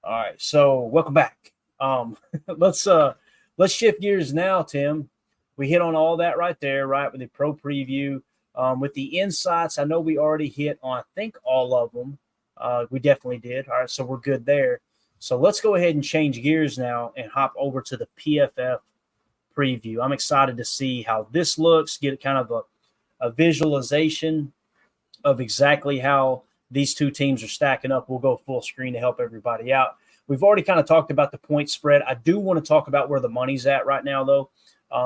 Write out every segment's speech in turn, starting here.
All right, so welcome back. Um, let's let's shift gears now, Tim. We hit on all that right there, right, with the pro preview, with the insights. I know we already hit on, I think, all of them. We definitely did. All right, so we're good there. So let's go ahead and change gears now and hop over to the PFF preview. I'm excited to see how this looks. Get kind of a visualization of exactly how these two teams are stacking up. We'll go full screen to help everybody out. We've already kind of talked about the point spread. I do want to talk about where the money's at right now, though.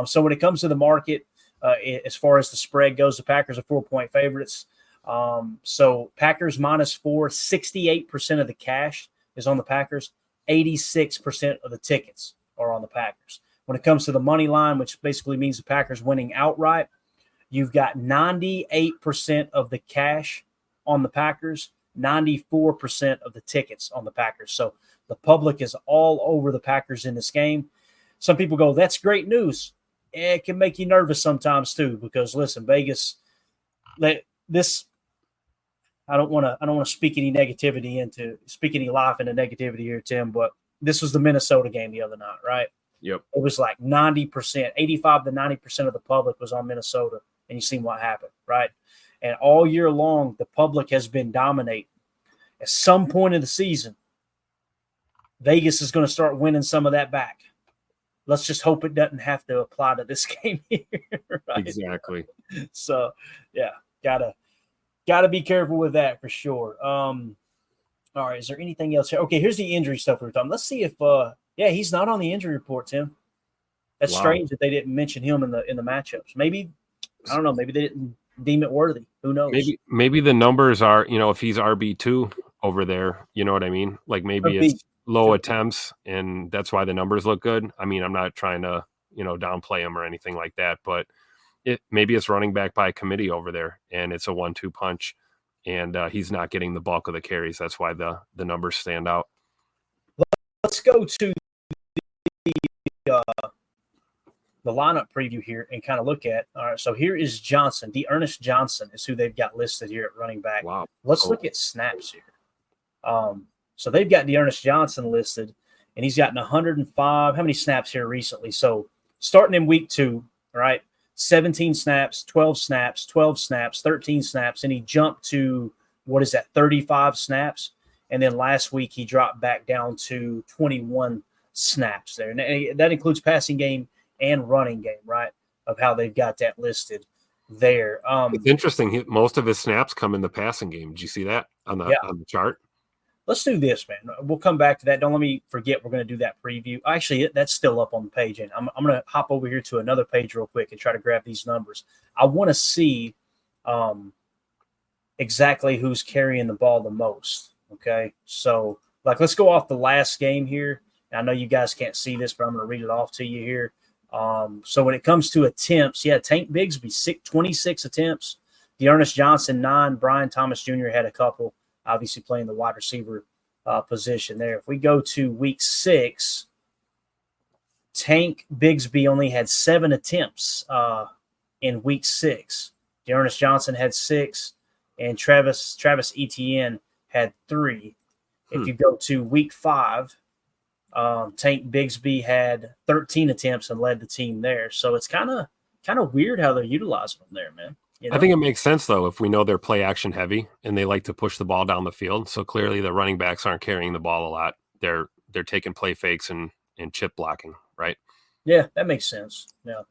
So when it comes to the market, as far as the spread goes, the Packers are 4-point favorites. So Packers -4, 68% of the cash is on the Packers. 86% of the tickets are on the Packers. When it comes to the money line, which basically means the Packers winning outright, you've got 98% of the cash on the Packers, 94% of the tickets on the Packers. So the public is all over the Packers in this game. Some people go, that's great news. It can make you nervous sometimes too, because listen, Vegas, this I don't want to speak any life into negativity here, Tim, but this was the Minnesota game the other night, right? Yep. It was like 90%, 85 to 90% of the public was on Minnesota, and you seen what happened, right? And all year long, the public has been dominating. At some point in the season, Vegas is going to start winning some of that back. Let's just hope it doesn't have to apply to this game here. Right? Exactly. So, yeah, gotta be careful with that for sure. All right, is there anything else here? Okay, here's the injury stuff we were talking. Let's see if he's not on the injury report, Tim. That's strange that they didn't mention him in the matchups. Maybe I don't know. Maybe they didn't deem it worthy. Who knows? Maybe the numbers are, if he's RB2 over there, you know what I mean? Like maybe it's low attempts and that's why the numbers look good. I mean, I'm not trying to, downplay him or anything like that, but maybe it's running back by committee over there and it's a 1-2 punch and he's not getting the bulk of the carries. That's why the numbers stand out. Let's go to the lineup preview here and kind of look at. All right, so here is Johnson. Ernest Johnson is who they've got listed here at running back. Wow. Let's look at snaps here. So they've got Ernest Johnson listed, and he's gotten 105. How many snaps here recently? So starting in week 2, right, 17 snaps, 12 snaps, 12 snaps, 13 snaps, and he jumped to, 35 snaps. And then last week he dropped back down to 21 snaps there. And that includes passing game and running game, right, of how they've got that listed there. It's interesting. Most of his snaps come in the passing game. Did you see that on the chart? Let's do this, man. We'll come back to that. Don't let me forget we're going to do that preview. Actually, that's still up on the page, and I'm going to hop over here to another page real quick and try to grab these numbers. I want to see exactly who's carrying the ball the most, okay? So, let's go off the last game here. I know you guys can't see this, but I'm going to read it off to you here. So when it comes to attempts, Tank Bigsby, 26 attempts. Ernest Johnson, 9. Brian Thomas Jr. had a couple, obviously playing the wide receiver position there. If we go to week 6, Tank Bigsby only had 7 attempts in week 6. Ernest Johnson had 6, and Travis Etienne had 3. If you go to week 5, Tank Bigsby had 13 attempts and led the team there. So it's kind of weird how they're utilizing them there, man. I think it makes sense, though, if we know they're play action heavy and they like to push the ball down the field. So clearly the running backs aren't carrying the ball a lot. They're taking play fakes and chip blocking, right? Yeah, that makes sense. Yeah.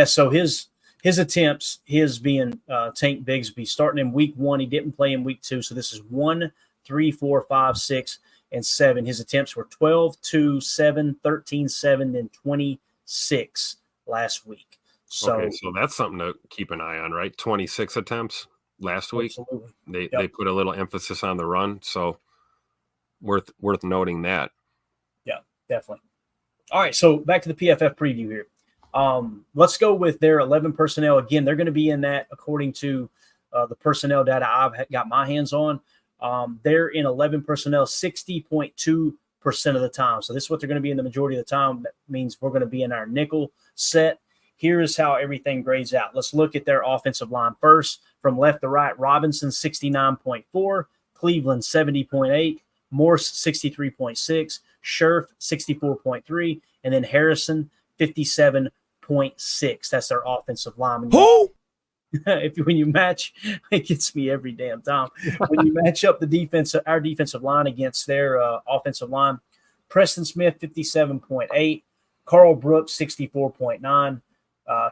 So his attempts, his being Tank Bigsby, starting in week 1, he didn't play in week 2. So this is 1, 3, 4, 5, 6, and 7. His attempts were 12, 2, 7, 13, 7, and 26 last week. So that's something to keep an eye on, right? 26 attempts last week. Absolutely. They put a little emphasis on the run, so worth noting that. Yeah, definitely. All right, so back to the PFF preview here. Let's go with their 11 personnel. Again, they're going to be in that according to the personnel data I've got my hands on. They're in 11 personnel 60.2% of the time. So this is what they're going to be in the majority of the time. That means we're going to be in our nickel set. Here is how everything grades out. Let's look at their offensive line first. From left to right, Robinson 69.4, Cleveland 70.8, Morse 63.6, Scherf 64.3, and then Harrison 57.6. That's their offensive lineman. Who? When you match, it gets me every damn time. When you match up our defensive line against their offensive line, Preston Smith 57.8, Carl Brooks 64.9,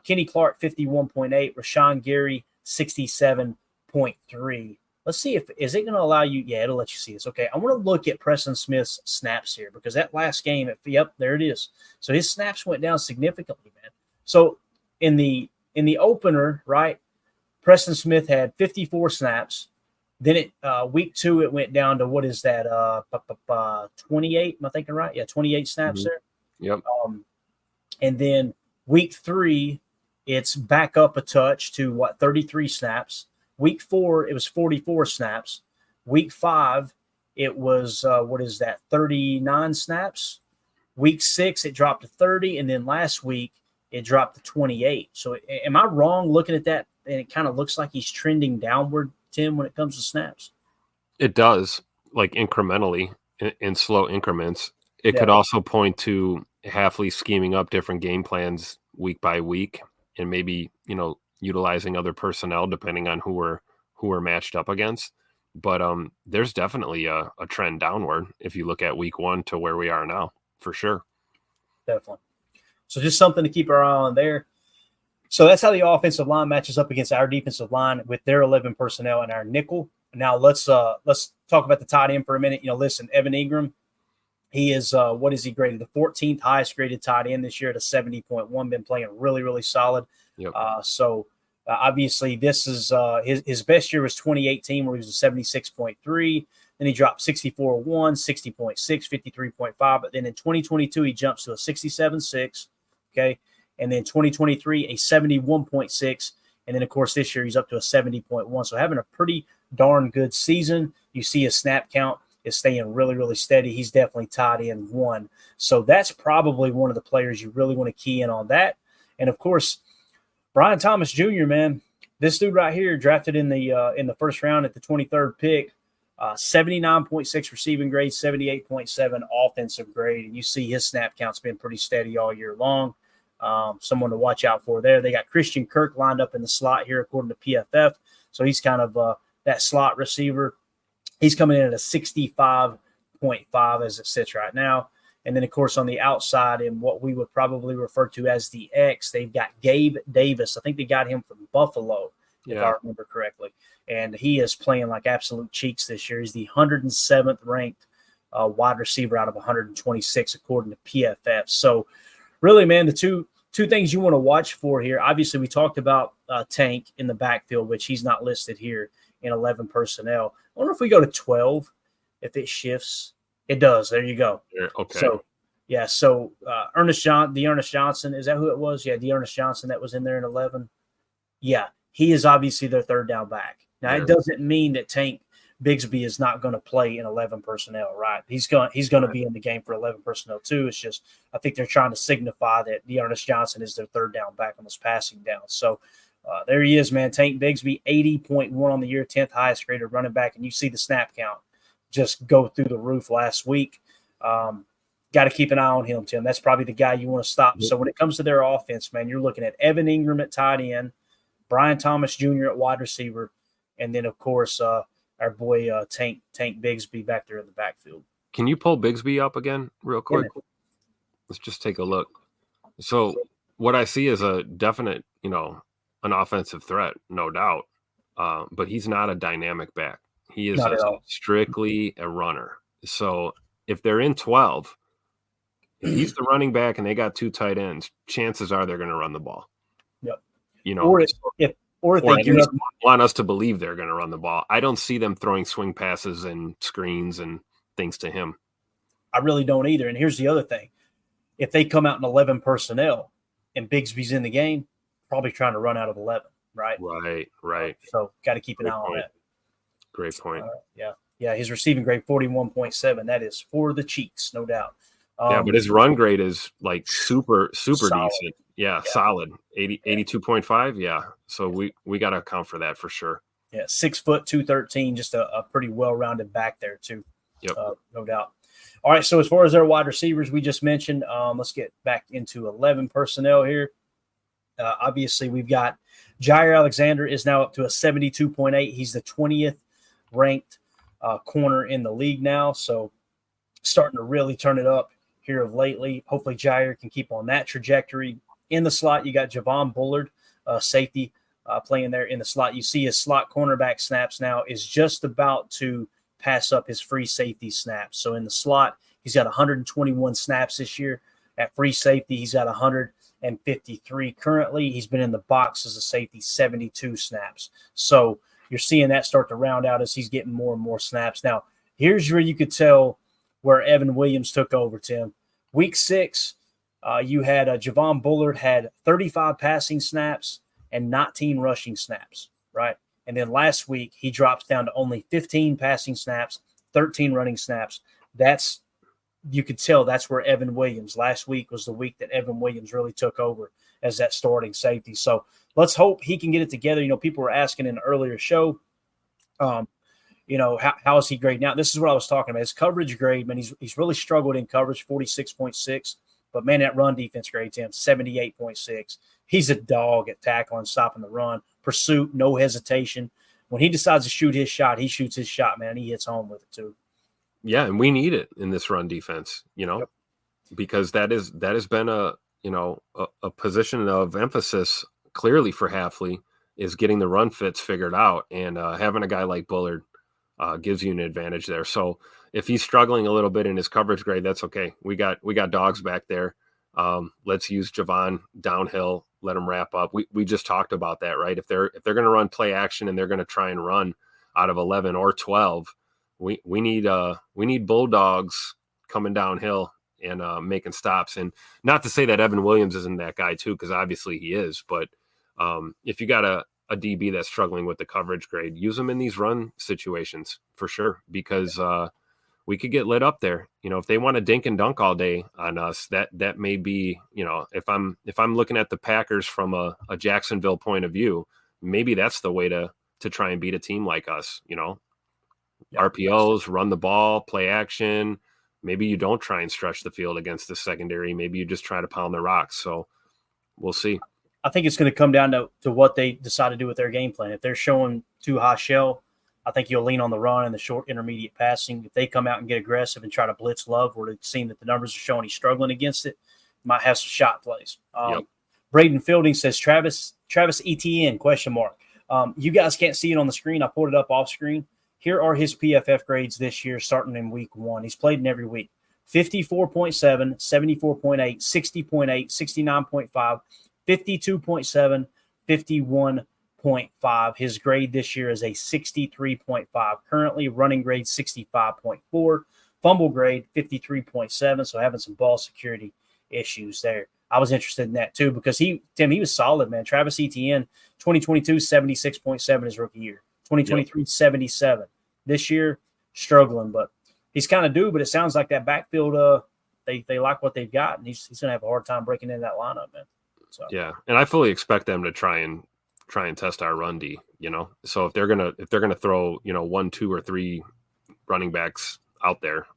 Kenny Clark 51.8, Rashawn Gary 67.3. Let's see is it going to allow you? Yeah, it'll let you see this. Okay, I want to look at Preston Smith's snaps here because that last game, yep, there it is. So his snaps went down significantly, man. So in the opener, right, Preston Smith had 54 snaps. Then week 2, it went down to what is that? 28. Am I thinking right? Yeah, 28 snaps there. Yep. And then week 3, it's back up a touch to 33 snaps. Week 4, it was 44 snaps. Week 5, it was 39 snaps. Week 6, it dropped to 30, and then last week it dropped to 28. So am I wrong looking at that? And it kind of looks like he's trending downward, Tim, when it comes to snaps. It does, like incrementally in slow increments. It could also point to Hafley scheming up different game plans week by week, and maybe utilizing other personnel depending on who we're matched up against. But there's definitely a trend downward if you look at week 1 to where we are now, for sure. Definitely. So just something to keep our eye on there. So that's how the offensive line matches up against our defensive line with their 11 personnel and our nickel. Now let's talk about the tight end for a minute. Listen, Evan Ingram, he is what is he graded? The 14th highest graded tight end this year at a 70.1. Been playing really, really solid. Yep. Obviously this is his best year was 2018 where he was a 76.3. Then he dropped 64.1, 60.6, 53.5. But then in 2022 he jumps to a 67.6. Okay. And then 2023, a 71.6. And then, of course, this year he's up to a 70.1. So having a pretty darn good season. You see his snap count is staying really, really steady. He's definitely tied in 1. So that's probably one of the players you really want to key in on that. And, of course, Brian Thomas Jr., man, this dude right here drafted in the first round at the 23rd pick, 79.6 receiving grade, 78.7 offensive grade. And you see his snap count's been pretty steady all year long. Someone to watch out for there. They got Christian Kirk lined up in the slot here according to PFF. So he's kind of that slot receiver. He's coming in at a 65.5 as it sits right now. And then, of course, on the outside in what we would probably refer to as the X, they've got Gabe Davis. I think they got him from Buffalo, if I remember correctly. And he is playing like absolute cheeks this year. He's the 107th ranked wide receiver out of 126 according to PFF. So, really, man, the two things you want to watch for here. Obviously, we talked about Tank in the backfield, which he's not listed here in 11 personnel. I wonder if we go to 12, if it shifts. It does. There you go. Okay. So, yeah. So, Dearness Johnson, is that who it was? Yeah, Dearness Johnson that was in there in 11. Yeah, he is obviously their third down back. Now, it doesn't mean that Tank Bigsby is not going to play in 11 personnel, right? He's going to be in the game for 11 personnel too. It's just I think they're trying to signify that Dearness Johnson is their third down back on this passing down. So there he is, man. Tank Bigsby, 80.1 on the year, 10th highest graded running back, and you see the snap count just go through the roof last week. Got to keep an eye on him, Tim. That's probably the guy you want to stop. So when it comes to their offense, man, you're looking at Evan Ingram at tight end, Brian Thomas Jr. at wide receiver, and then of course our boy Tank Bigsby back there in the backfield. Can you pull Bigsby up again real quick? Yeah. Let's just take a look. So what I see is a definite, an offensive threat, no doubt. But he's not a dynamic back. He is strictly a runner. So if they're in 12, if he's the running back and they got 2 tight ends, chances are they're going to run the ball. Yep. Or they want us to believe they're going to run the ball. I don't see them throwing swing passes and screens and things to him. I really don't either. And here's the other thing. If they come out in 11 personnel and Bigsby's in the game, probably trying to run out of 11, right? Right. So got to keep an eye on that. Great point. Yeah. His receiving grade, 41.7. That is for the cheeks, no doubt. But his run grade is like super solid. decent. Yeah, solid. 82.5. Yeah. So we got to account for that for sure. Yeah, 6 foot 213, just a pretty well-rounded back there too. Yep. No doubt. All right, so as far as their wide receivers we just mentioned, let's get back into 11 personnel here. Obviously, we've got Jair Alexander is now up to a 72.8. He's the 20th ranked corner in the league now, so starting to really turn it up here of lately. Hopefully, Jair can keep on that trajectory. In the slot, you got Javon Bullard, safety, playing there in the slot. You see his slot cornerback snaps now is just about to pass up his free safety snaps. So in the slot, he's got 121 snaps this year. At free safety, he's got 153 currently. He's been in the box as a safety 72 snaps. So you're seeing that start to round out as he's getting more and more snaps. Now, here's where you could tell where Evan Williams took over, Tim. Week 6, you had Javon Bullard had 35 passing snaps and 19 rushing snaps, right? And then last week, he drops down to only 15 passing snaps, 13 running snaps. You could tell that's where Evan Williams, last week was the week that Evan Williams really took over as that starting safety. So let's hope he can get it together. People were asking in an earlier show, how is he grading out? This is what I was talking about. His coverage grade, man, he's really struggled in coverage, 46.6. But, man, that run defense grades him 78.6. He's a dog at tackling, stopping the run. Pursuit, no hesitation. When he decides to shoot his shot, he shoots his shot, man. He hits home with it too. Yeah, and we need it in this run defense, Yep. because that has been a position of emphasis clearly for Hafley is getting the run fits figured out, and having a guy like Bullard gives you an advantage there. So if he's struggling a little bit in his coverage grade, that's okay. We got dogs back there. Let's use Javon downhill. Let him wrap up. We just talked about that, right? If they're going to run play action and they're going to try and run out of 11 or 12, we need bulldogs coming downhill and making stops. And not to say that Evan Williams isn't that guy too, because obviously he is. But if you got a DB that's struggling with the coverage grade, use them in these run situations for sure, because we could get lit up there. If they want to dink and dunk all day on us, that may be, if I'm looking at the Packers from a Jacksonville point of view, maybe that's the way to try and beat a team like us, RPOs, run the ball, play action. Maybe you don't try and stretch the field against the secondary. Maybe you just try to pound the rocks. So we'll see. I think it's going to come down to what they decide to do with their game plan. If they're showing too high shell, I think you'll lean on the run and the short intermediate passing. If they come out and get aggressive and try to blitz Love, where it seems that the numbers are showing he's struggling against it, might have some shot plays. Braden Fielding says Travis Etienne, ? You guys can't see it on the screen. I pulled it up off screen. Here are his PFF grades this year starting in week 1. He's played in every week. 54.7, 74.8, 60.8, 69.5, 52.7, 51.5. His grade this year is a 63.5. Currently running grade 65.4. Fumble grade 53.7. So having some ball security issues there. I was interested in that too because he was solid, man. Travis Etienne, 2022, 76.7 his rookie year. 2023, 77. This year, struggling, but he's kind of due. But it sounds like that backfield, they like what they've got, and he's going to have a hard time breaking into that lineup, man. So yeah, and I fully expect them to try and test our run D. So if they're gonna throw 1, 2, or 3 running backs out there,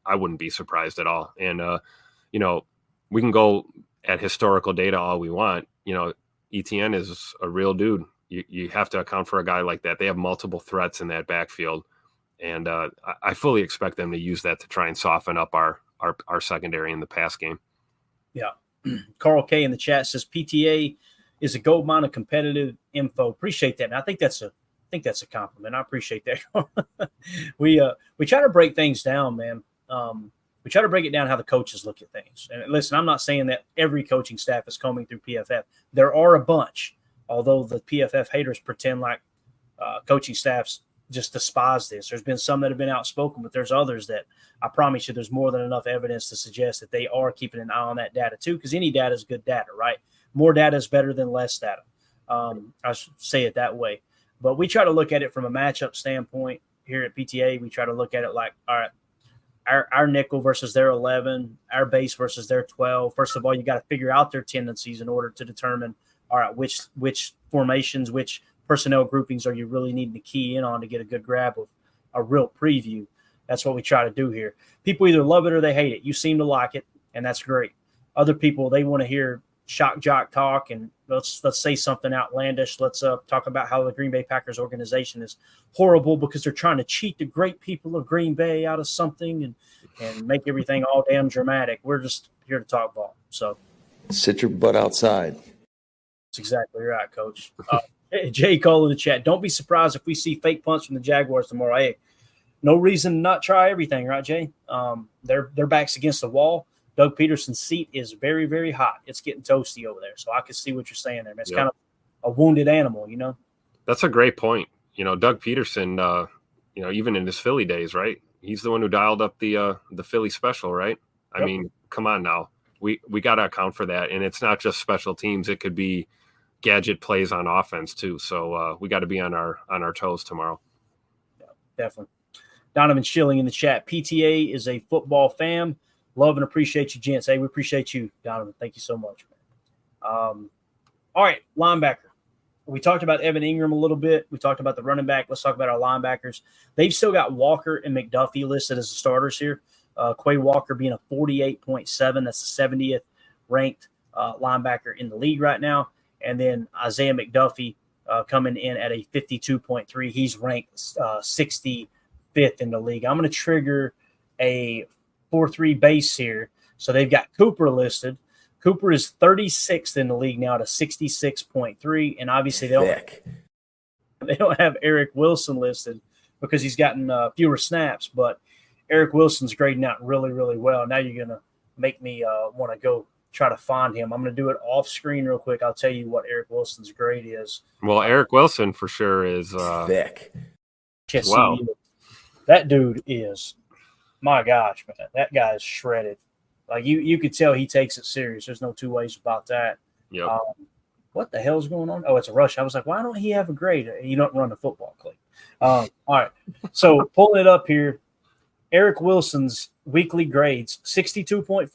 I wouldn't be surprised at all. And we can go at historical data all we want. Etienne is a real dude. You have to account for a guy like that. They have multiple threats in that backfield, and I fully expect them to use that to try and soften up our secondary in the pass game. Yeah. Carl K in the chat says PTA is a gold mine of competitive info. Appreciate that. And I think that's a compliment. I appreciate that. We try to break things down, man. We try to break it down how the coaches look at things. And listen, I'm not saying that every coaching staff is combing through PFF. There are a bunch. Although the PFF haters pretend like coaching staffs just despise this. There's been some that have been outspoken, but there's others that I promise you there's more than enough evidence to suggest that they are keeping an eye on that data too, because any data is good data, right? More data is better than less data. I should say it that way. But we try to look at it from a matchup standpoint here at PTA. We try to look at it like, all right, our nickel versus their 11, our base versus their 12. First of all, you got to figure out their tendencies in order to determine, all right, which formations, which personnel groupings are you really needing to key in on to get a good grab of a real preview. That's what we try to do here. People either love it or they hate it. You seem to like it, and that's great. Other people, they want to hear shock jock talk, and let's say something outlandish. Let's talk about how the Green Bay Packers organization is horrible because they're trying to cheat the great people of Green Bay out of something and make everything all damn dramatic. We're just here to talk ball. So sit your butt outside. That's exactly right, Coach. Jay Cole in the chat. Don't be surprised if we see fake punts from the Jaguars tomorrow. Hey, no reason to not try everything, right, Jay? Their back's against the wall. Doug Peterson's seat is very, very hot. It's getting toasty over there. So I can see what you're saying there. It's kind of a wounded animal, you know? That's a great point. Doug Peterson, even in his Philly days, right? He's the one who dialed up the Philly special, right? I mean, come on now. We got to account for that. And it's not just special teams. It could be gadget plays on offense too. So we got to be on our toes tomorrow. Yeah, definitely. Donovan Schilling in the chat. PTA is a football fam. Love and appreciate you, gents. Hey, we appreciate you, Donovan. Thank you so much, man. All right, linebacker. We talked about Evan Ingram a little bit. We talked about the running back. Let's talk about our linebackers. They've still got Walker and McDuffie listed as the starters here. Quay Walker being a 48.7. That's the 70th ranked linebacker in the league right now. And then Isaiah McDuffie coming in at a 52.3. He's ranked 65th in the league. I'm going to trigger a 4-3 base here. So they've got Cooper listed. Cooper is 36th in the league now at a 66.3. And obviously they don't have Eric Wilson listed because he's gotten fewer snaps. But Eric Wilson's grading out really, really well. Now you're going to make me want to go try to find him. I'm going to do it off screen real quick. I'll tell you what Eric Wilson's grade is. Well, Eric Wilson for sure is thick. Wow. That dude is, my gosh, man, that guy is shredded. Like you could tell he takes it serious. There's no two ways about that. Yep. What the hell's going on? Oh, it's a rush. I was like, why don't he have a grade? You don't run the football clique. All right. So pulling it up here, Eric Wilson's weekly grades, 62.4,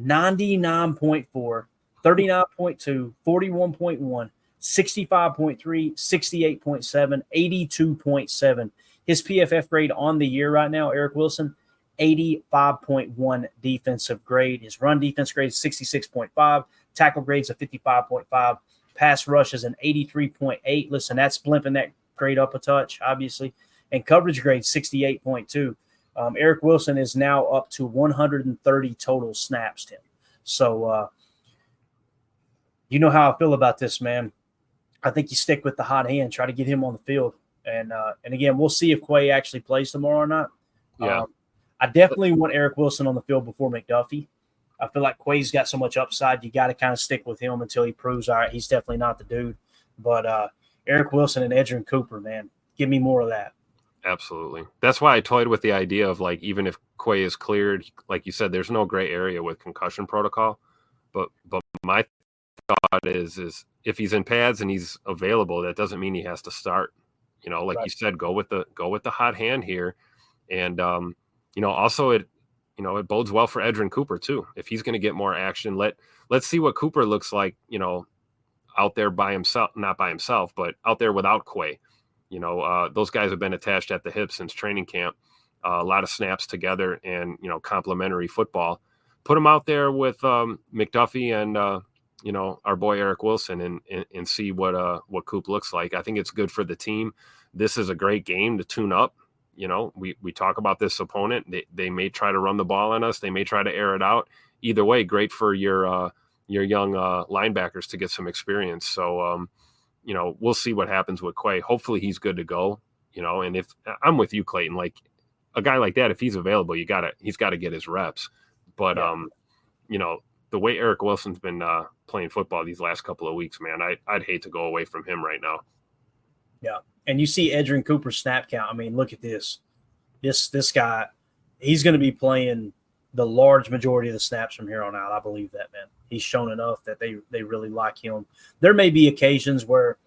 99.4, 39.2, 41.1, 65.3, 68.7, 82.7. His PFF grade on the year right now, Eric Wilson, 85.1 defensive grade. His run defense grade is 66.5. Tackle grades a 55.5. Pass rush is an 83.8. Listen, that's blimping that grade up a touch, obviously. And coverage grade 68.2. Eric Wilson is now up to 130 total snaps, Tim. So you know how I feel about this, man. I think you stick with the hot hand, try to get him on the field. And again, we'll see if Quay actually plays tomorrow or not. Yeah. I definitely want Eric Wilson on the field before McDuffie. I feel like Quay's got so much upside. You got to kind of stick with him until he proves, all right, he's definitely not the dude. But Eric Wilson and Edgerrin Cooper, man, give me more of that. Absolutely. That's why I toyed with the idea of, like, even if Quay is cleared, like you said, there's no gray area with concussion protocol. But my thought is if he's in pads and he's available, that doesn't mean he has to start. Like right. You said, go with the hot hand here. And also it bodes well for Edgerrin Cooper too. If he's going to get more action, let's see what Cooper looks like, out there by himself, not by himself, but out there without Quay. Those guys have been attached at the hip since training camp, a lot of snaps together and, complementary football. Put them out there with McDuffie and, our boy Eric Wilson and see what Coop looks like. I think it's good for the team. This is a great game to tune up. We talk about this opponent. They may try to run the ball on us. They may try to air it out. Either way, great for your young linebackers to get some experience. So, we'll see what happens with Quay. Hopefully he's good to go, and if I'm with you, Clayton, like a guy like that, if he's available, he's got to get his reps. But, the way Eric Wilson's been playing football these last couple of weeks, man, I'd hate to go away from him right now. Yeah. And you see Edgerrin Cooper's snap count. I mean, look at this. This guy, he's going to be playing the large majority of the snaps from here on out. I believe that, man. He's shown enough that they really like him. There may be occasions where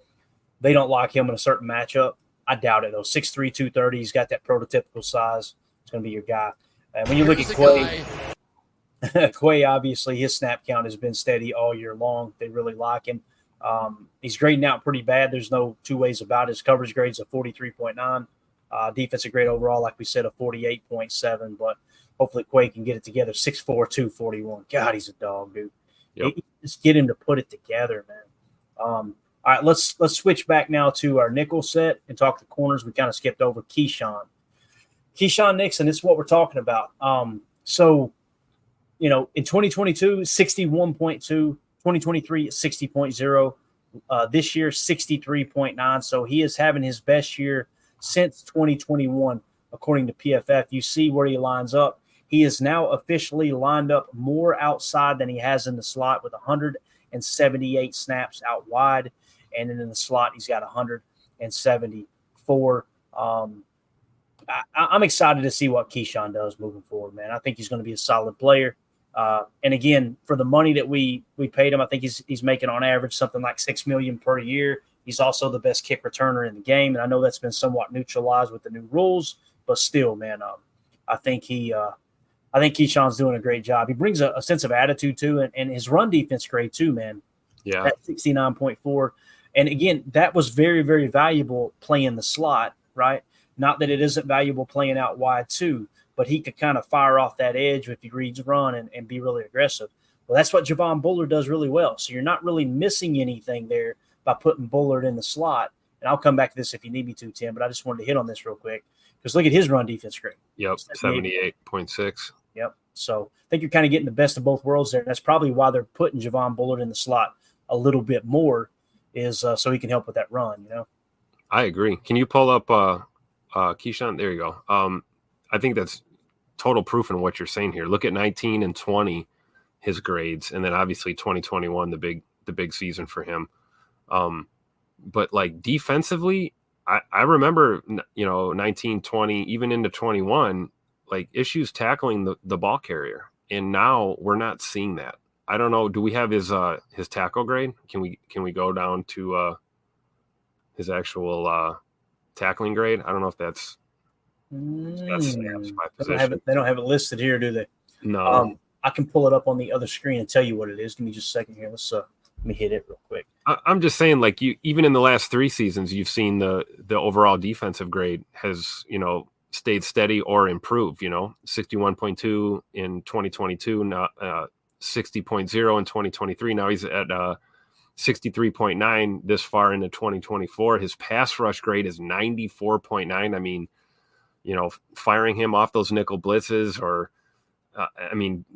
they don't like him in a certain matchup. I doubt it, though. 6'3", 230. He's got that prototypical size. It's going to be your guy. And when you look at Quay, obviously, his snap count has been steady all year long. They really like him. He's grading out pretty bad. There's no two ways about it. His coverage grade's a 43.9. Defensive grade overall, like we said, a 48.7, but hopefully Quay can get it together. 6'4", 241. God, he's a dog, dude. Yep. Just get him to put it together, man. All right, let's switch back now to our nickel set and talk the corners. We kind of skipped over Keyshawn Nixon. This is what we're talking about. So, in 2022, 61.2, 2023, 60.0, this year, 63.9. So he is having his best year since 2021, according to PFF. You see where he lines up. He is now officially lined up more outside than he has in the slot with 178 snaps out wide. And then in the slot, he's got 174. I'm excited to see what Keyshawn does moving forward, man. I think he's going to be a solid player. And again, for the money that we paid him, I think he's making on average something like $6 million per year. He's also the best kick returner in the game, and I know that's been somewhat neutralized with the new rules, but still, man, I think Keyshawn's doing a great job. He brings a sense of attitude too, and his run defense grade too, man. Yeah, at 69.4, and again, that was very, very valuable playing the slot, right? Not that it isn't valuable playing out wide too, but he could kind of fire off that edge if he reads run and be really aggressive. Well, that's what Javon Bullard does really well. So you're not really missing anything there by putting Bullard in the slot. And I'll come back to this if you need me to, Tim, but I just wanted to hit on this real quick because look at his run defense grade. Yep, 78.6. Yep. So I think you're kind of getting the best of both worlds there. And that's probably why they're putting Javon Bullard in the slot a little bit more is so he can help with that run, I agree. Can you pull up Keyshawn? There you go. I think that's total proof in what you're saying here. Look at 19 and 20, his grades, and then obviously 2021, the big season for him. But like defensively, I remember 19, 20, even into 21, like issues tackling the ball carrier, and now we're not seeing that. I don't know. Do we have his tackle grade? Can we go down to his actual tackling grade? I don't know if that's snaps by position. They don't have it listed here, do they? No. I can pull it up on the other screen and tell you what it is. Give me just a second here. Let me hit it real quick. I'm just saying, like even in the last 3 seasons, you've seen the overall defensive grade has stayed steady or improved. 61.2 in 2022, now 60.0 in 2023. Now he's at 63.9 this far into 2024. His pass rush grade is 94.9. I mean, firing him off those nickel blitzes or,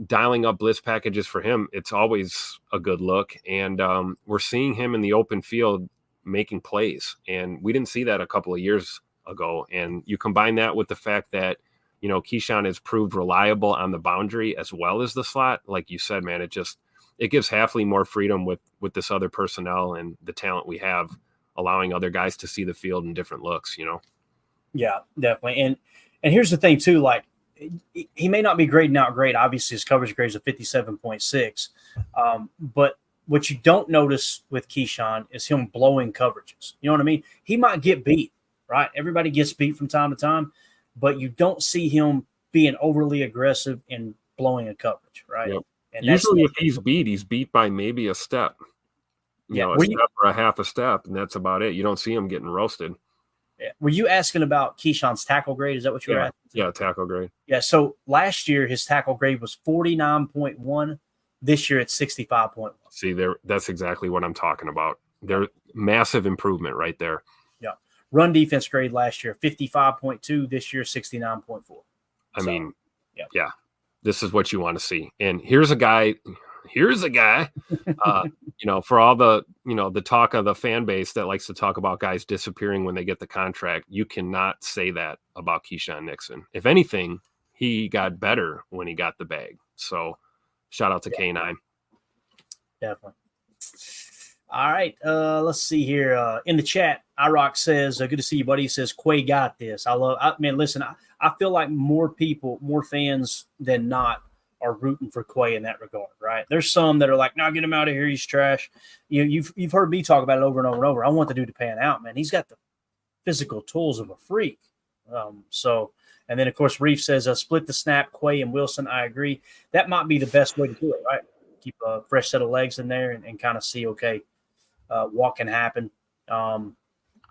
dialing up blitz packages for him, it's always a good look. And we're seeing him in the open field making plays. And we didn't see that a couple of years ago. And you combine that with the fact that, Keyshawn has proved reliable on the boundary as well as the slot. Like you said, man, it gives Hafley more freedom with this other personnel and the talent we have, allowing other guys to see the field in different looks, Yeah, definitely. And here's the thing too, like he may not be grading out great. Obviously his coverage grade is a 57.6. But what you don't notice with Keyshawn is him blowing coverages. You know what I mean? He might get beat, right? Everybody gets beat from time to time, but you don't see him being overly aggressive in blowing a coverage, right? Yep. And usually if he's beat by maybe a step, a step or a half a step, and that's about it. You don't see him getting roasted. Yeah. Were you asking about Keyshawn's tackle grade? Is that what you were asking? Yeah, tackle grade. Yeah, so last year his tackle grade was 49.1. This year it's 65.1. See, that's exactly what I'm talking about. They're massive improvement right there. Yeah. Run defense grade last year, 55.2. This year, 69.4. I mean, yeah, this is what you want to see. And here's a guy, for all the, the talk of the fan base that likes to talk about guys disappearing when they get the contract. You cannot say that about Keyshawn Nixon. If anything, he got better when he got the bag. So shout out to K9. Definitely. All right. Let's see here. In the chat, iRock says, good to see you, buddy. He says, Quay got this. Listen, I feel like more fans than not are rooting for Quay in that regard, right? There's some that are like, no, get him out of here. He's trash. You've heard me talk about it over and over and over. I want the dude to pan out, man. He's got the physical tools of a freak. And then, of course, Reef says, split the snap, Quay and Wilson. I agree. That might be the best way to do it, right? Keep a fresh set of legs in there and kind of see, what can happen.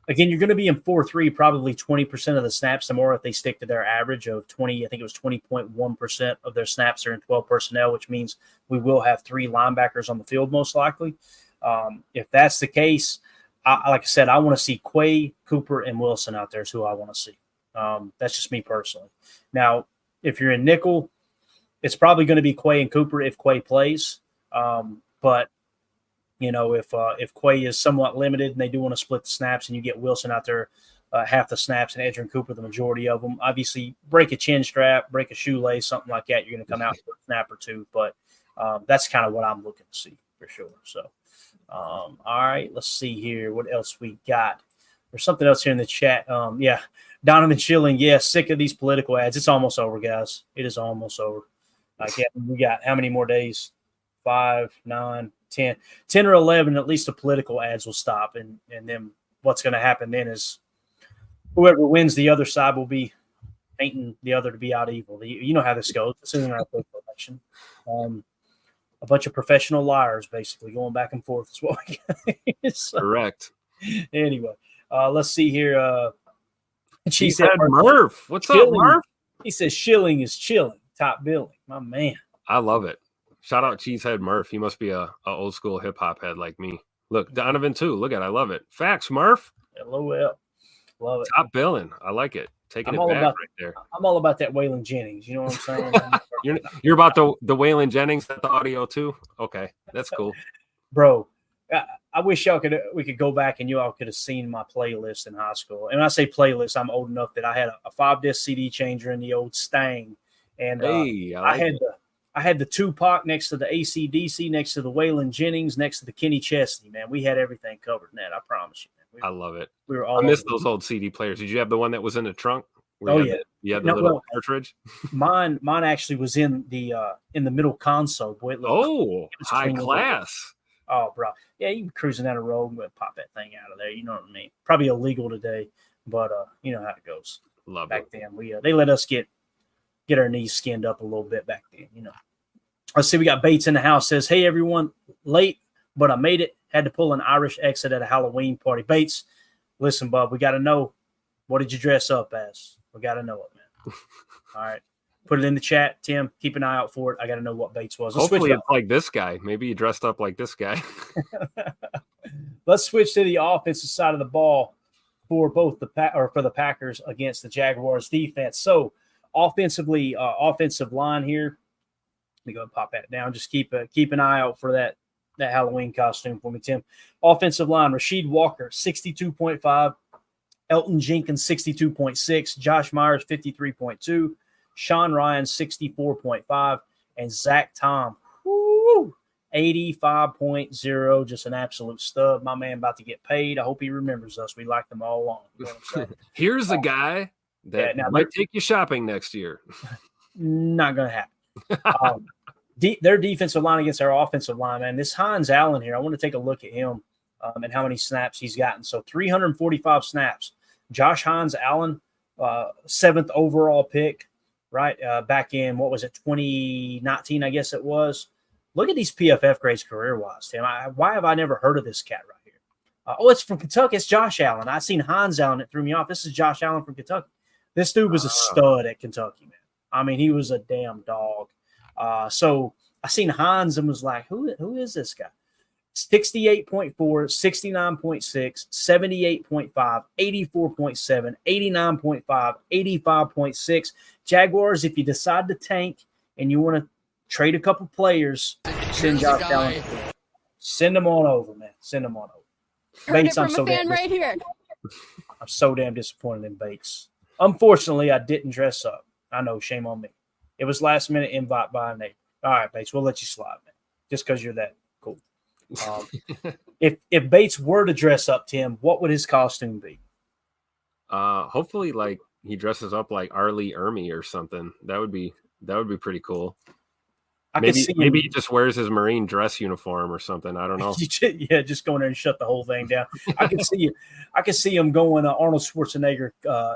Again, you're going to be in 4-3 probably 20% of the snaps tomorrow if they stick to their average of 20. I think it was 20.1% of their snaps are in 12 personnel, which means we will have 3 linebackers on the field most likely. If that's the case, like I said, I want to see Quay, Cooper, and Wilson out there is who I want to see. That's just me personally. Now, if you're in nickel, it's probably going to be Quay and Cooper if Quay plays. But you know, if Quay is somewhat limited and they do want to split the snaps and you get Wilson out there half the snaps and Edgerrin Cooper the majority of them, obviously break a chin strap, break a shoelace, something like that, you're going to come out for a snap or two. But that's kind of what I'm looking to see for sure. So, all right, let's see here. What else we got? There's something else here in the chat. Yeah, Donovan Schilling, sick of these political ads. It's almost over, guys. It is almost over. We got how many more days? 5, 9, 10 or 11, at least the political ads will stop. And then what's going to happen then is whoever wins, the other side will be painting the other to be out evil. You know how this goes. This isn't our political election. A bunch of professional liars basically going back and forth is what we got. So, correct. Anyway, let's see here. She said Murph. What's up, Murph? He says Schilling is chilling. Top billing. My man. I love it. Shout out Cheesehead Murph. He must be a old school hip hop head like me. Look, Donovan too. Look at it. I love it. Facts, Murph. LOL. Love it. Top billing. I like it. Taking it back right there. I'm all about that Waylon Jennings. You know what I'm saying? you're about the Waylon Jennings, the audio too? Okay. That's cool. Bro, I wish we could go back and you all could have seen my playlist in high school. And when I say playlist, I'm old enough that I had a 5-disc CD changer in the old Stang. And I had the Tupac next to the AC/DC, next to the Waylon Jennings, next to the Kenny Chesney, man. We had everything covered in that. I promise you, man. I love it. We were all I miss those old CD players. Did you have the one that was in the trunk? You had the little cartridge? Mine actually was in the middle console. Boy, high class. Oh, bro. Yeah, you can cruising down the road and pop that thing out of there. You know what I mean? Probably illegal today, but you know how it goes. Love back it. then. They let us get our knees skinned up a little bit back then, you know. Let's see, we got Bates in the house. Says, hey, everyone, late, but I made it. Had to pull an Irish exit at a Halloween party. Bates, listen, bub, we got to know, what did you dress up as? We got to know it, man. All right. Put it in the chat, Tim. Keep an eye out for it. I got to know what Bates was. Hopefully it's like this guy. Maybe he dressed up like this guy. Let's switch to the offensive side of the ball for both for the Packers against the Jaguars defense. So offensively, offensive line here. Let me go and pop that down. Just keep an eye out for that Halloween costume for me, Tim. Offensive line, Rasheed Walker, 62.5. Elton Jenkins, 62.6. Josh Myers, 53.2. Sean Ryan, 64.5. And Zach Tom, 85.0. Just an absolute stud. My man about to get paid. I hope he remembers us. We like them all along. You know what I'm saying? Here's a guy that might take you shopping next year. Not going to happen. Their defensive line against our offensive line, man. This Hines Allen here, I want to take a look at him and how many snaps he's gotten. So 345 snaps. Josh Hines Allen, 7th overall pick, right? Back in, 2019, I guess it was. Look at these PFF grades career-wise, Tim. Why have I never heard of this cat right here? It's from Kentucky. It's Josh Allen. I seen Hines Allen. It threw me off. This is Josh Allen from Kentucky. This dude was a stud at Kentucky, man. I mean, he was a damn dog. So I seen Hines and was like, who is this guy? 68.4, 69.6, 78.5, 84.7, 89.5, 85.6. Jaguars, if you decide to tank and you want to trade a couple players, send Josh Allen. Send them on over, man. Send them on over. Bates, I'm so damn right here. I'm so damn disappointed in Bates. Unfortunately, I didn't dress up. I know, shame on me. It was last minute invite by a neighbor. All right, Bates, we'll let you slide, man. Just because you're that cool. If Bates were to dress up, Tim, what would his costume be? Hopefully, like he dresses up like Arlie Ermy or something. That would be pretty cool. Maybe he just wears his Marine dress uniform or something. I don't know. Yeah, just go in there and shut the whole thing down. I can see him going Arnold Schwarzenegger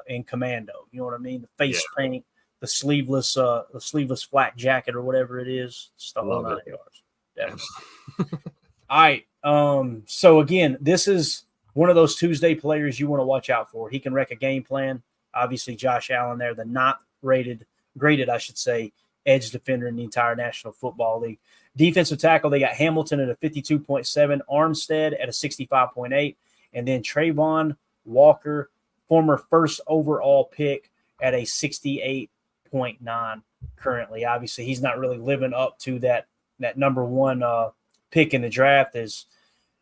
in Commando. You know what I mean? The face paint, the sleeveless flak jacket or whatever it is. It's the whole 9 yards. All right. So again, this is one of those Tuesday players you want to watch out for. He can wreck a game plan. Obviously, Josh Allen there, the not graded, I should say, edge defender in the entire National Football League. Defensive tackle, they got Hamilton at a 52.7, Armstead at a 65.8, and then Trayvon Walker, former first overall pick, at a 68.9 currently. Obviously, he's not really living up to that number one pick in the draft. It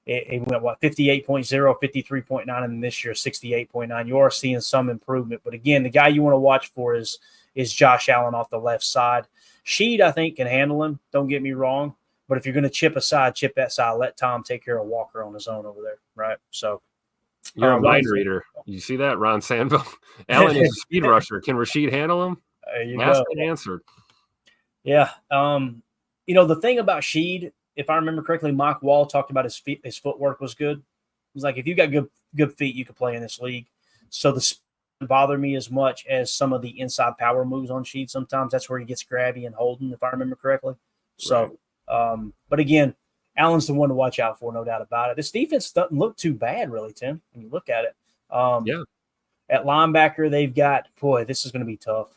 went, 58.0, 53.9, and this year 68.9. You are seeing some improvement. But again, the guy you want to watch for is Josh Allen off the left side. Sheed, I think, can handle him. Don't get me wrong. But if you're going to chip that side. Let Tom take care of Walker on his own over there, right? So you're a mind reader. You see that, Ron Sanville? Allen is a speed rusher. Can Rashid handle him? There you Asked go. and answered. Yeah. The thing about Sheed, if I remember correctly, Mike Wall talked about his footwork was good. He's like, if you got good feet, you could play in this league. So the speed doesn't bother me as much as some of the inside power moves on Sheed. Sometimes that's where he gets grabby and holding, if I remember correctly. So, right. But again, Allen's the one to watch out for, no doubt about it. This defense doesn't look too bad, really, Tim, when you look at it. Yeah. At linebacker, they've got, this is going to be tough.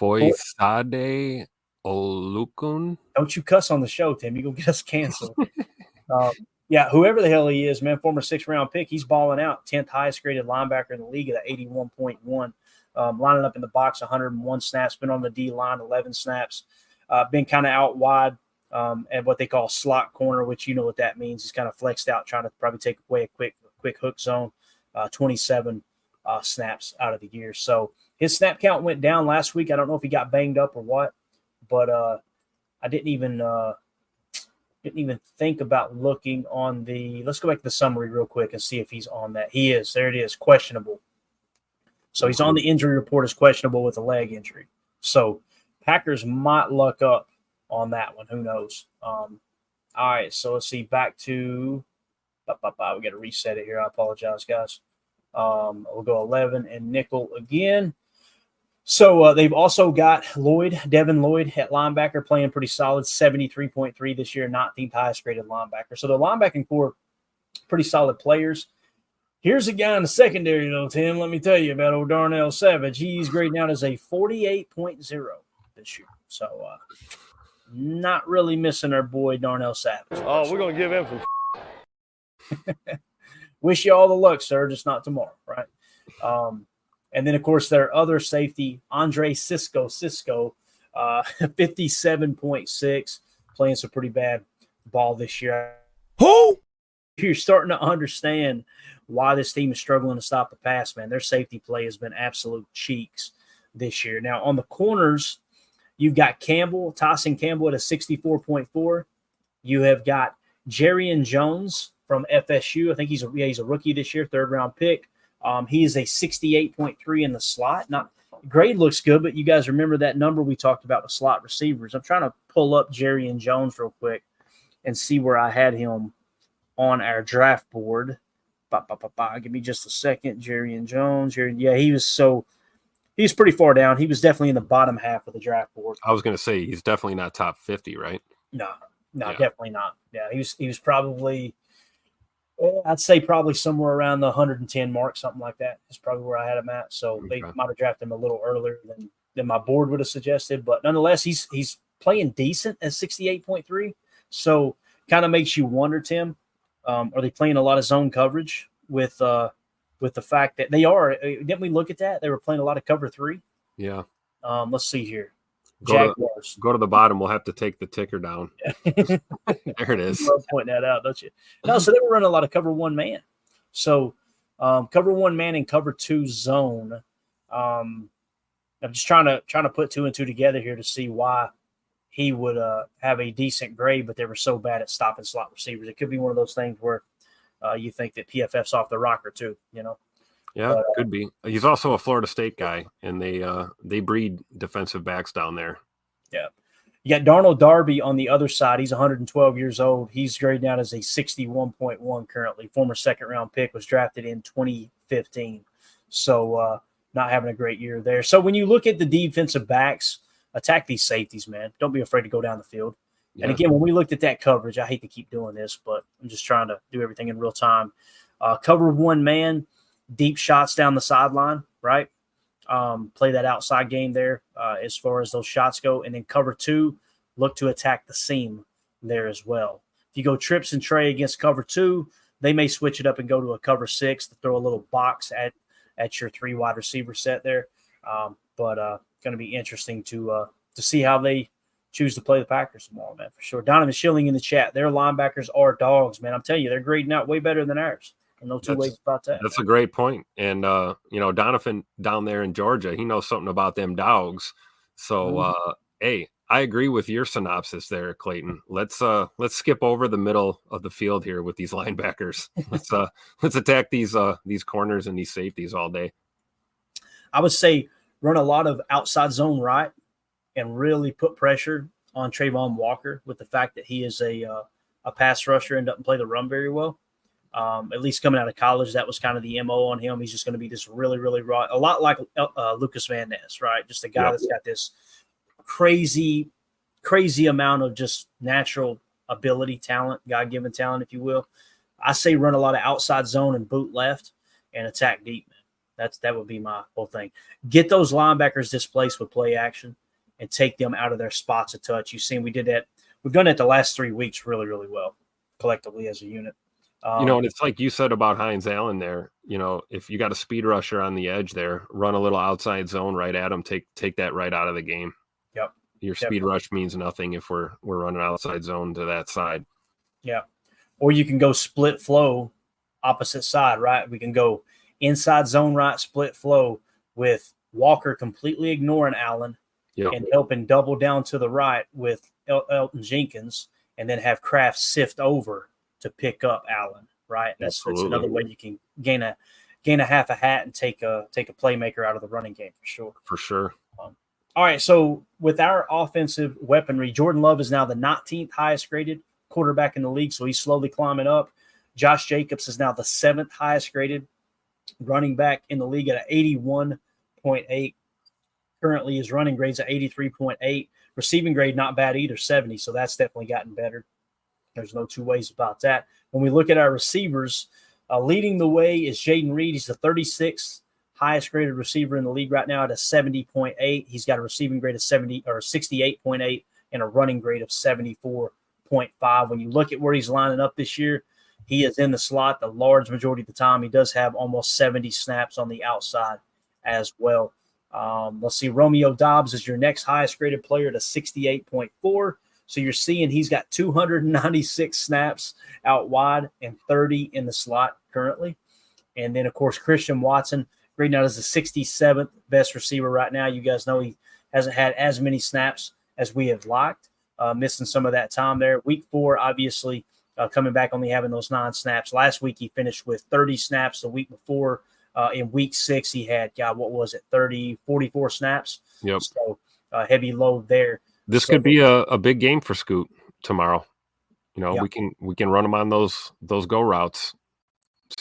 Foyesade Olukun. Don't you cuss on the show, Tim. You're going to get us canceled. Whoever the hell he is, man, former 6th-round pick, he's balling out. 10th highest graded linebacker in the league at 81.1. Lining up in the box, 101 snaps. Been on the D-line, 11 snaps. Been kind of out wide at what they call slot corner, which you know what that means. He's kind of flexed out, trying to probably take away a quick hook zone. 27 snaps out of the year. So his snap count went down last week. I don't know if he got banged up or what, but I didn't even think about looking on the – let's go back to the summary real quick and see if he's on that. He is. There it is, questionable. So he's on the injury report as questionable with a leg injury. So Packers might luck up on that one. Who knows? All right, so let's see. Back to we got to reset it here. I apologize, guys. We'll go 11 and nickel again. So they've also got Devin Lloyd at linebacker, playing pretty solid, 73.3 this year, 19th highest graded linebacker. So the linebacking core, pretty solid players. Here's a guy in the secondary, though, Tim. Let me tell you about old Darnell Savage. He's grading out as a 48.0 this year. So not really missing our boy Darnell Savage. Oh, we're going to give him some. Wish you all the luck, sir, just not tomorrow, right? And then, of course, their other safety, Andre Cisco, 57.6, playing some pretty bad ball this year. Who? You're starting to understand why this team is struggling to stop the pass, man. Their safety play has been absolute cheeks this year. Now, on the corners, you've got Tyson Campbell at a 64.4. You have got Jerrion Jones from FSU. I think he's a rookie this year, 3rd-round pick. He is a 68.3 in the slot. Grade looks good, but you guys remember that number we talked about with slot receivers. I'm trying to pull up Jerrion Jones real quick and see where I had him on our draft board. Give me just a second. Jerrion Jones. He's pretty far down. He was definitely in the bottom half of the draft board. I was going to say he's definitely not top 50, right? No, definitely not. Yeah, he was probably – I'd say probably somewhere around the 110 mark, something like that is probably where I had him at. So They might have drafted him a little earlier than my board would have suggested. But nonetheless, he's playing decent at 68.3. So kind of makes you wonder, Tim, are they playing a lot of zone coverage with the fact that they are? Didn't we look at that? They were playing a lot of cover 3. Yeah. Let's see here. Jaguars. Go to the bottom. We'll have to take the ticker down. There it is. You love pointing that out, don't you? No, so they were running a lot of cover 1 man. So cover 1 man and cover 2 zone. I'm just trying to put 2 and 2 together here to see why he would have a decent grade, but they were so bad at stopping slot receivers. It could be one of those things where you think that PFF's off the rocker too, you know? Yeah, could be. He's also a Florida State guy, and they breed defensive backs down there. Yeah. You got Darnold Darby on the other side. He's 112 years old. He's graded out as a 61.1 currently. Former 2nd-round pick, was drafted in 2015. So not having a great year there. So when you look at the defensive backs, attack these safeties, man. Don't be afraid to go down the field. Yeah. And again, when we looked at that coverage, I hate to keep doing this, but I'm just trying to do everything in real time. Cover one man, deep shots down the sideline, right? Play that outside game there as far as those shots go. And then cover two, look to attack the seam there as well. If you go trips and tray against cover two, they may switch it up and go to a cover six to throw a little box at your three wide receiver set there. But going to be interesting to see how they choose to play the Packers tomorrow, man, for sure. Donovan Schilling in the chat. Their linebackers are dogs, man. I'm telling you, they're grading out way better than ours. No two ways about that. That's a great point. And, Donovan down there in Georgia, he knows something about them dogs. So, hey, I agree with your synopsis there, Clayton. Let's skip over the middle of the field here with these linebackers. Let's attack these corners and these safeties all day. I would say run a lot of outside zone right and really put pressure on Trayvon Walker with the fact that he is a pass rusher and doesn't play the run very well. At least coming out of college, that was kind of the MO on him. He's just going to be this really, really raw, a lot like Lucas Van Ness, right? Just a guy that's got this crazy amount of just natural ability, talent, God-given talent, if you will. I say run a lot of outside zone and boot left and attack deep, man. That would be my whole thing. Get those linebackers displaced with play action and take them out of their spots a touch. You've seen we did that. We've done it the last 3 weeks really, really well collectively as a unit. And it's like you said about Hines Allen there. If you got a speed rusher on the edge there, run a little outside zone right at him. Take that right out of the game. Yep. Your speed rush means nothing if we're running outside zone to that side. Yeah. Or you can go split flow opposite side, right? We can go inside zone right, split flow with Walker completely ignoring Allen and helping double down to the right with Elton Jenkins, and then have Kraft sift over to pick up Allen, right? That's another way you can gain a half a hat and take a playmaker out of the running game for sure. For sure. All right, so with our offensive weaponry, Jordan Love is now the 19th highest graded quarterback in the league, so he's slowly climbing up. Josh Jacobs is now the 7th highest graded running back in the league at 81.8. Currently, his running grade's at 83.8. Receiving grade, not bad either, 70, so that's definitely gotten better. There's no two ways about that. When we look at our receivers, leading the way is Jaden Reed. He's the 36th highest graded receiver in the league right now at a 70.8. He's got a receiving grade of 68.8 and a running grade of 74.5. When you look at where he's lining up this year, he is in the slot the large majority of the time. He does have almost 70 snaps on the outside as well. Let's see. Romeo Dobbs is your next highest graded player at a 68.4. So you're seeing he's got 296 snaps out wide and 30 in the slot currently. And then, of course, Christian Watson grading out as the 67th best receiver right now. You guys know he hasn't had as many snaps as we have liked, missing some of that time there. Week 4, obviously, coming back only having those 9 snaps. Last week he finished with 30 snaps. The week before, in week 6, he had, 44 snaps. Yep. So heavy load there. This could be a big game for Scoot tomorrow. We can run him on those go routes.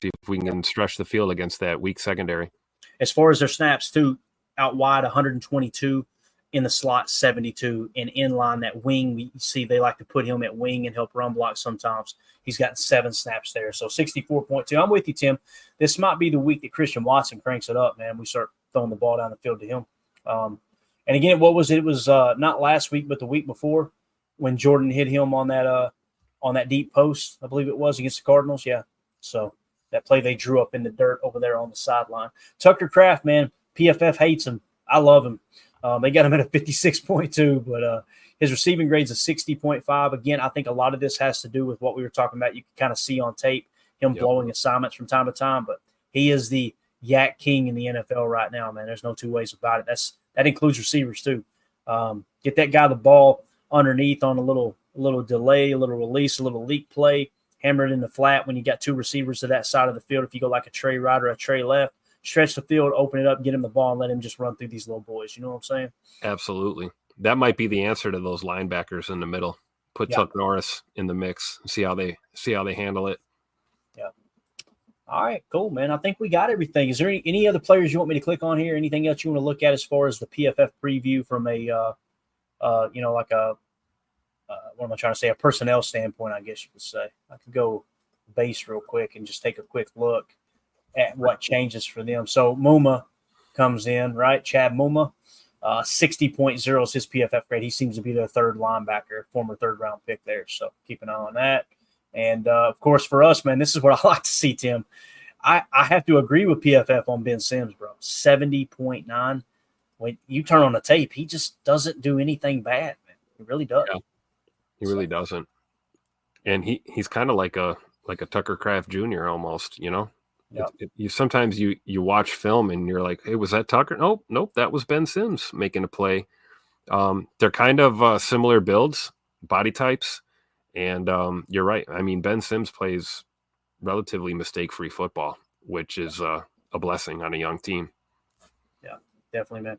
See if we can stretch the field against that weak secondary. As far as their snaps too, out wide 122, in the slot 72, and in line that wing. We see they like to put him at wing and help run block sometimes. He's gotten 7 snaps there, so 64.2. I'm with you, Tim. This might be the week that Christian Watson cranks it up, man. We start throwing the ball down the field to him. And again, what was it? It was not last week, but the week before when Jordan hit him on that deep post, I believe it was against the Cardinals. Yeah. So that play they drew up in the dirt over there on the sideline. Tucker Kraft, man, PFF hates him. I love him. They got him at a 56.2, but his receiving grade's a 60.5. Again, I think a lot of this has to do with what we were talking about. You can kind of see on tape him blowing assignments from time to time, but he is the yak king in the NFL right now, man. There's no two ways about it. That includes receivers too. Get that guy the ball underneath on a little delay, a little release, a little leak play, hammer it in the flat when you got 2 receivers to that side of the field. If you go like a Trey right or a Trey left, stretch the field, open it up, get him the ball, and let him just run through these little boys. You know what I'm saying? Absolutely. That might be the answer to those linebackers in the middle. Put Tuck Norris in the mix and see how they handle it. Yeah. All right, cool, man. I think we got everything. Is there any other players you want me to click on here? Anything else you want to look at as far as the PFF preview from a personnel standpoint, I guess you could say. I could go base real quick and just take a quick look at what changes for them. So Muma comes in, right? Chad Muma, 60.0 is his PFF grade. He seems to be their third linebacker, former third-round pick there. So keep an eye on that. And, of course, for us, man, this is what I like to see, Tim. I have to agree with PFF on Ben Sims, bro. 70.9. When you turn on the tape, he just doesn't do anything bad, man. He really does. Yeah, he really doesn't. And he's kind of like a Tucker Kraft Jr. almost, you know? Yep. Sometimes you watch film and you're like, hey, was that Tucker? Nope, that was Ben Sims making a play. They're kind of similar builds, body types, and you're right. I mean, Ben Sims plays relatively mistake-free football, which is a blessing on a young team. Yeah, definitely, man.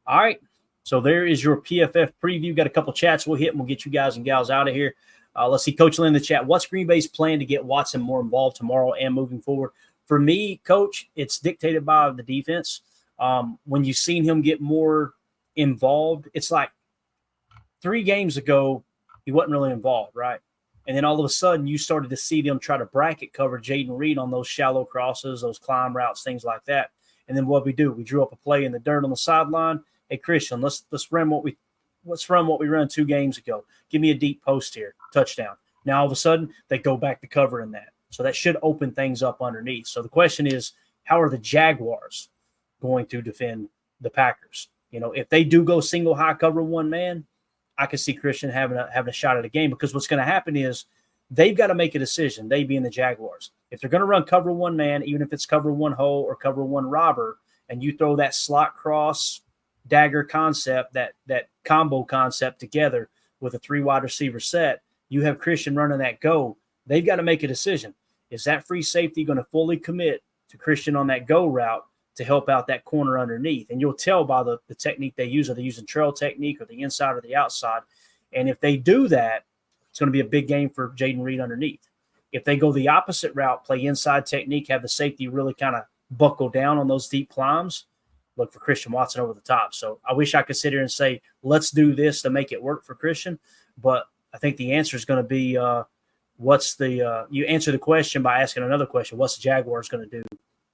All right, so there is your PFF preview. Got a couple chats we'll hit, and we'll get you guys and gals out of here. Let's see, Coach Lynn in the chat. What's Green Bay's plan to get Watson more involved tomorrow and moving forward? For me, Coach, it's dictated by the defense. When you've seen him get more involved, it's like 3 games ago, he wasn't really involved, right? And then all of a sudden, you started to see them try to bracket cover Jaden Reed on those shallow crosses, those climb routes, things like that. And then what we do, we drew up a play in the dirt on the sideline. Hey, Christian, let's run what we ran 2 games ago. Give me a deep post here, touchdown. Now all of a sudden, they go back to covering that. So that should open things up underneath. So the question is, how are the Jaguars going to defend the Packers? You know, if they do go single high cover one man, I could see Christian having a shot at a game, because what's going to happen is they've got to make a decision, they being the Jaguars. If they're going to run cover one man, even if it's cover one hole or cover one robber, and you throw that slot cross dagger concept, that combo concept together with a 3 wide receiver set, you have Christian running that go. They've got to make a decision. Is that free safety going to fully commit to Christian on that go route to help out that corner underneath? And you'll tell by the technique they use. Are they using trail technique or the inside or the outside? And if they do that, it's going to be a big game for Jaden Reed underneath. If they go the opposite route, play inside technique, have the safety really kind of buckle down on those deep climbs, look for Christian Watson over the top. So I wish I could sit here and say, let's do this to make it work for Christian. But I think the answer is going to be you answer the question by asking another question. What's the Jaguars going to do?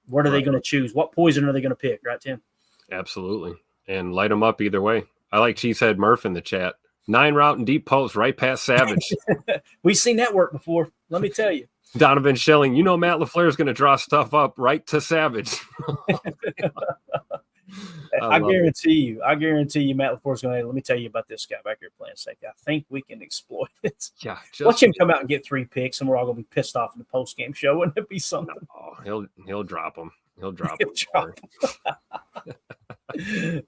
What are they going to choose? What poison are they going to pick? Right, Tim? Absolutely. And light them up either way. I like Cheesehead Murph in the chat. 9 route and deep post right past Savage. We've seen that work before. Let me tell you. Donovan Schilling, Matt LaFleur is going to draw stuff up right to Savage. I guarantee you, Matt LaFleur's going to. Let me tell you about this guy back here playing safety. I think we can exploit it. Yeah, watch him come out and get 3 picks, and we're all going to be pissed off in the post game show. Wouldn't it be something? No, he'll drop them. He'll drop them.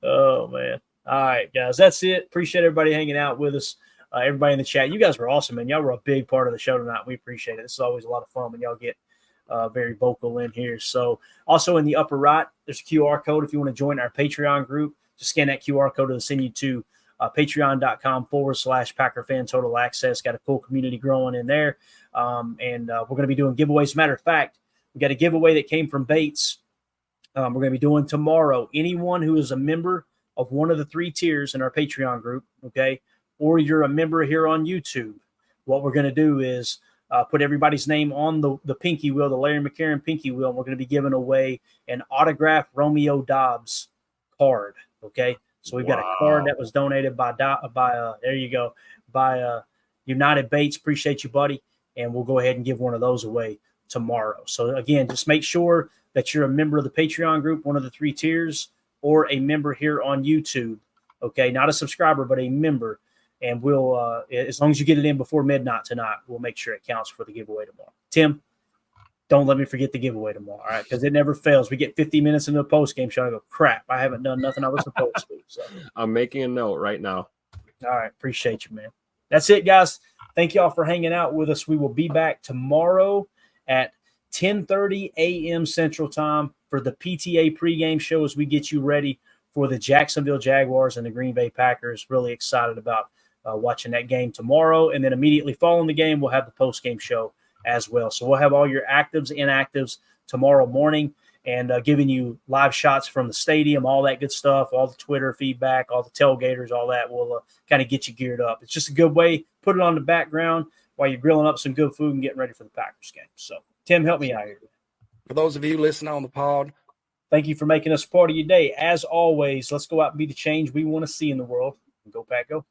Oh man! All right, guys, that's it. Appreciate everybody hanging out with us. Everybody in the chat, you guys were awesome, man. Y'all were a big part of the show tonight. We appreciate it. This is always a lot of fun when y'all get very vocal in here. So also in the upper right, there's a QR code if you want to join our Patreon group. Just scan that QR code. It'll send you to patreon.com/Packer Fan Total Access. Got a cool community growing in there. And we're going to be doing giveaways. As a matter of fact, we got a giveaway that came from Bates. We're going to be doing tomorrow. Anyone who is a member of one of the 3 tiers in our Patreon group, okay, or you're a member here on YouTube, what we're going to do is put everybody's name on the pinky wheel, the Larry McCarron pinky wheel, and we're going to be giving away an autographed Romeo Dobbs card, okay? So we've got a card that was donated by there you go, by United Bates. Appreciate you, buddy. And we'll go ahead and give one of those away tomorrow. So, again, just make sure that you're a member of the Patreon group, one of the 3 tiers, or a member here on YouTube, okay? Not a subscriber, but a member. And we'll, as long as you get it in before midnight tonight, we'll make sure it counts for the giveaway tomorrow. Tim, don't let me forget the giveaway tomorrow, all right? Because it never fails. We get 50 minutes into the post-game show, and I go, crap, I haven't done nothing I was supposed to. So I'm making a note right now. All right, appreciate you, man. That's it, guys. Thank y'all for hanging out with us. We will be back tomorrow at 10:30 a.m. Central Time for the PTA pregame show as we get you ready for the Jacksonville Jaguars and the Green Bay Packers. Really excited about watching that game tomorrow. And then immediately following the game, we'll have the post-game show as well. So we'll have all your actives, inactives tomorrow morning and giving you live shots from the stadium, all that good stuff, all the Twitter feedback, all the tailgaters, all that will kind of get you geared up. It's just a good way. Put it on the background, while you're grilling up some good food and getting ready for the Packers game. So, Tim, help me out here. For those of you listening on the pod, thank you for making us part of your day. As always, let's go out and be the change we want to see in the world. Go Pack, go.